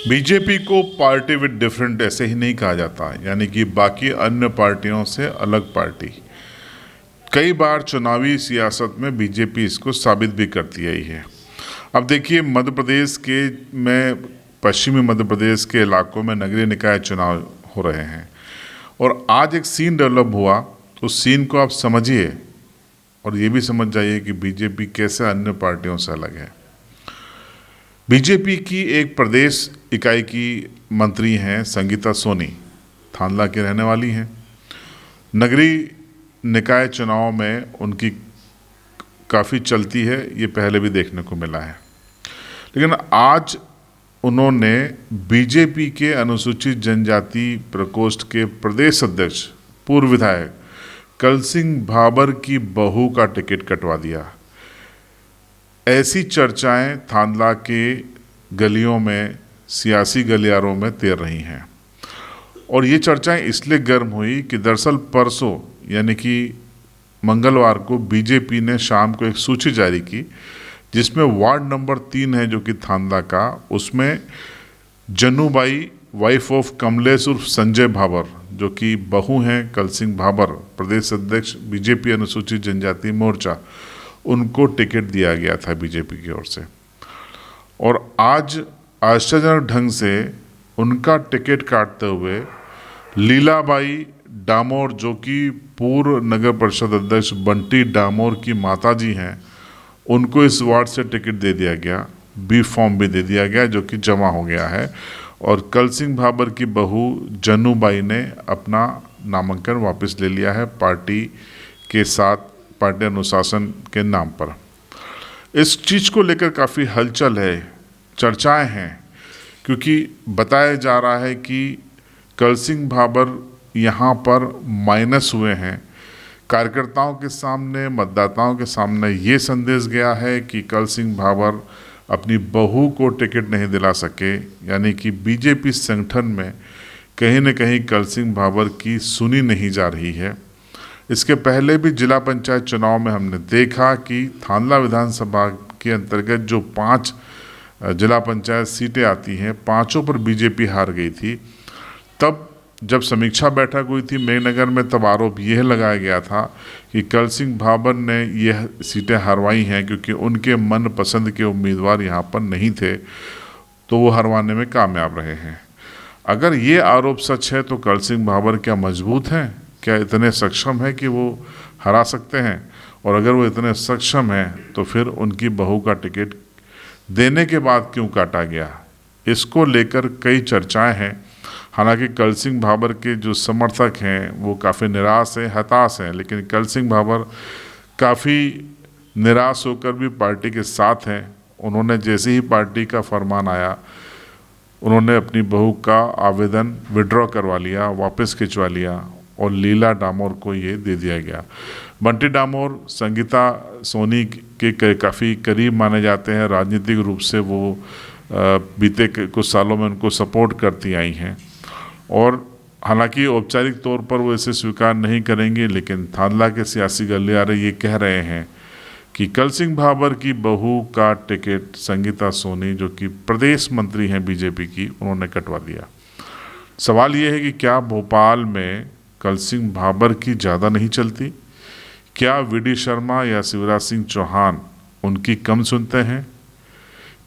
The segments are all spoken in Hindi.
बीजेपी को पार्टी विद डिफरेंट ऐसे ही नहीं कहा जाता, यानी कि बाकी अन्य पार्टियों से अलग पार्टी। कई बार चुनावी सियासत में बीजेपी इसको साबित भी करती आई है। अब देखिए, मध्य प्रदेश के में पश्चिमी मध्य प्रदेश के इलाकों में नगरीय निकाय चुनाव हो रहे हैं और आज एक सीन डेवलप हुआ। उस सीन को आप समझिए और ये भी समझ जाइए कि बीजेपी कैसे अन्य पार्टियों से अलग है। बीजेपी की एक प्रदेश इकाई की मंत्री हैं संगीता सोनी, थांदला की रहने वाली हैं। नगरीय निकाय चुनाव में उनकी काफ़ी चलती है, ये पहले भी देखने को मिला है। लेकिन आज उन्होंने बीजेपी के अनुसूचित जनजाति प्रकोष्ठ के प्रदेश अध्यक्ष पूर्व विधायक कलसिंह भाबर की बहू का टिकट कटवा दिया। ऐसी चर्चाएं थांदला के गलियों में, सियासी गलियारों में तैर रही हैं और ये चर्चाएं इसलिए गर्म हुई कि दरअसल परसों यानी कि मंगलवार को बीजेपी ने शाम को एक सूची जारी की जिसमें वार्ड नंबर 3 है जो कि थांदला का, उसमें जन्नूबाई वाइफ ऑफ कमलेश उर्फ संजय भाबर जो कि बहू हैं कलसिंह भाबर, प्रदेश अध्यक्ष बीजेपी अनुसूचित जनजाति मोर्चा, उनको टिकट दिया गया था बीजेपी की ओर से। और आज आश्चर्यजनक ढंग से उनका टिकट काटते हुए लीलाबाई डामोर जो कि पूर्व नगर परिषद अध्यक्ष बंटी डामोर की माताजी हैं, उनको इस वार्ड से टिकट दे दिया गया। बी फॉर्म भी दे दिया गया जो कि जमा हो गया है और कलसिंह भाबर की बहू जन्नूबाई ने अपना नामांकन वापस ले लिया है पार्टी के साथ, पार्टी अनुशासन के नाम पर। इस चीज़ को लेकर काफ़ी हलचल है, चर्चाएं हैं, क्योंकि बताया जा रहा है कि कलसिंह भाबर यहाँ पर माइनस हुए हैं। कार्यकर्ताओं के सामने, मतदाताओं के सामने ये संदेश गया है कि कलसिंह भाबर अपनी बहू को टिकट नहीं दिला सके, यानी कि बीजेपी संगठन में कहीं न कहीं कलसिंह भाबर की सुनी नहीं जा रही है। इसके पहले भी जिला पंचायत चुनाव में हमने देखा कि थांदला विधानसभा के अंतर्गत जो 5 जिला पंचायत सीटें आती हैं, 5 पर बीजेपी हार गई थी। तब जब समीक्षा बैठक हुई थी मेघनगर में, तब आरोप यह लगाया गया था कि कलसिंह भाबर ने यह सीटें हरवाई हैं क्योंकि उनके मन पसंद के उम्मीदवार यहाँ पर नहीं थे, तो वो हरवाने में कामयाब रहे हैं। अगर ये आरोप सच है तो कलसिंह भाबर क्या मजबूत हैं, क्या इतने सक्षम है कि वो हरा सकते हैं? और अगर वो इतने सक्षम हैं तो फिर उनकी बहू का टिकट देने के बाद क्यों काटा गया? इसको लेकर कई चर्चाएं हैं। हालांकि कलसिंह भाबर के जो समर्थक हैं वो काफ़ी निराश हैं, हताश हैं, लेकिन कलसिंह भाबर काफ़ी निराश होकर भी पार्टी के साथ हैं। उन्होंने जैसे ही पार्टी का फरमान आया, उन्होंने अपनी बहू का आवेदन विड्रॉ करवा लिया, वापस खिंचवा लिया और लीला डामोर को ये दे दिया गया। बंटी डामोर संगीता सोनी के काफ़ी करीब माने जाते हैं, राजनीतिक रूप से वो बीते कुछ सालों में उनको सपोर्ट करती आई हैं और हालांकि औपचारिक तौर पर वो इसे स्वीकार नहीं करेंगे, लेकिन थांदला के सियासी गलियारे ये कह रहे हैं कि कलसिंह भाबर की बहू का टिकट संगीता सोनी जो कि प्रदेश मंत्री हैं बीजेपी की, उन्होंने कटवा दिया। सवाल ये है कि क्या भोपाल में कलसिंह भाबर की ज़्यादा नहीं चलती? क्या वीडी शर्मा या शिवराज सिंह चौहान उनकी कम सुनते हैं?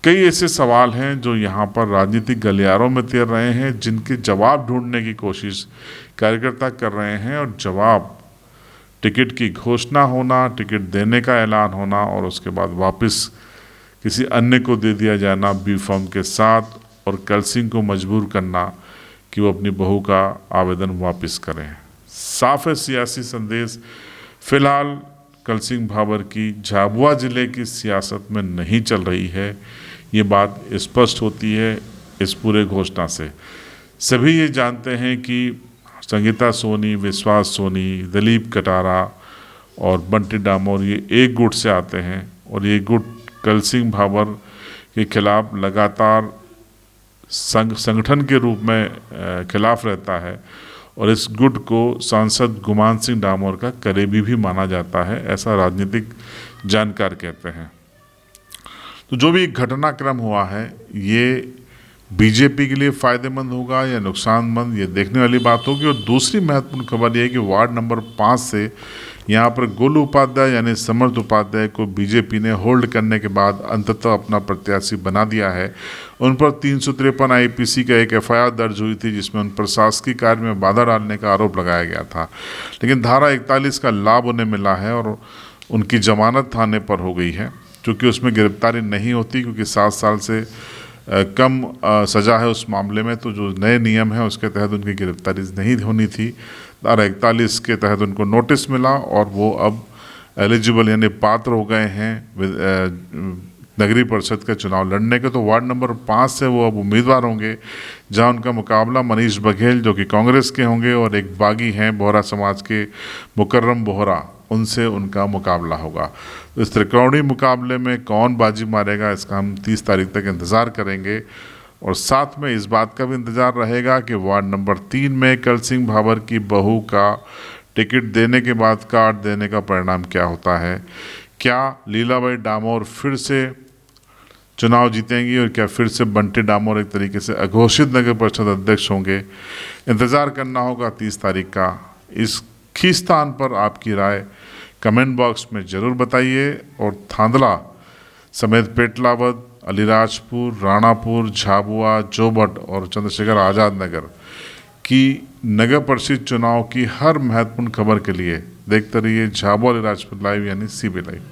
कई ऐसे सवाल हैं जो यहाँ पर राजनीतिक गलियारों में तैर रहे हैं, जिनके जवाब ढूंढने की कोशिश कार्यकर्ता कर रहे हैं और जवाब टिकट की घोषणा होना, टिकट देने का ऐलान होना और उसके बाद वापस किसी अन्य को दे दिया जाना बी फॉर्म के साथ और कलसिंह को मजबूर करना कि वो अपनी बहू का आवेदन वापस करें। साफ है सियासी संदेश। फिलहाल कलसिंह भाबर की झाबुआ जिले की सियासत में नहीं चल रही है, ये बात स्पष्ट होती है इस पूरे घोषणा से। सभी ये जानते हैं कि संगीता सोनी, विश्वास सोनी, दिलीप कटारा और बंटी डामोर ये एक गुट से आते हैं और ये गुट कलसिंह भाबर के खिलाफ लगातार संगठन के रूप में खिलाफ रहता है और इस गुट को सांसद गुमान सिंह डामोर का करीबी भी माना जाता है, ऐसा राजनीतिक जानकार कहते हैं। तो जो भी घटनाक्रम हुआ है ये बीजेपी के लिए फ़ायदेमंद होगा या नुकसानमंद, ये देखने वाली बात होगी। और दूसरी महत्वपूर्ण खबर ये है कि वार्ड नंबर 5 से यहाँ पर गोलू उपाध्याय यानी समर्थ उपाध्याय को बीजेपी ने होल्ड करने के बाद अंततः अपना प्रत्याशी बना दिया है। उन पर 353 आईपीसी का एक एफआईआर दर्ज हुई थी, जिसमें उन पर शासकीय कार्य में बाधा डालने का आरोप लगाया गया था, लेकिन धारा 41 का लाभ उन्हें मिला है और उनकी जमानत थाने पर हो गई है, क्योंकि उसमें गिरफ्तारी नहीं होती, क्योंकि 7 साल से कम सज़ा है उस मामले में। तो जो नए नियम है उसके तहत उनकी गिरफ्तारी नहीं होनी थी। धारा 41 के तहत उनको नोटिस मिला और वो अब एलिजिबल यानी पात्र हो गए हैं नगरीय परिषद का चुनाव लड़ने के। तो वार्ड नंबर 5 से वो अब उम्मीदवार होंगे, जहां उनका मुकाबला मनीष बघेल जो कि कांग्रेस के होंगे और एक बागी हैं बोहरा समाज के मुकर्रम बोहरा, उनसे उनका मुकाबला होगा। तो इस त्रिकोणीय मुकाबले में कौन बाजी मारेगा, इसका हम 30 तारीख तक इंतज़ार करेंगे। और साथ में इस बात का भी इंतज़ार रहेगा कि वार्ड नंबर 3 में कल सिंह भाभर की बहू का टिकट देने के बाद कार्ड देने का परिणाम क्या होता है। क्या लीलाबाई डामोर फिर से चुनाव जीतेंगी और क्या फिर से बंटी डामोर एक तरीके से अघोषित नगर परिषद अध्यक्ष होंगे। इंतज़ार करना होगा 30 तारीख का। इस खींचतान पर आपकी राय कमेंट बॉक्स में ज़रूर बताइए। और थांदला समेत पेटलावद, अलीराजपुर, राणापुर, झाबुआ, जोबट और चंद्रशेखर आज़ाद नगर की नगर परिषद चुनाव की हर महत्वपूर्ण खबर के लिए देखते रहिए झाबुआ अलीराजपुर लाइव यानी CB लाइव।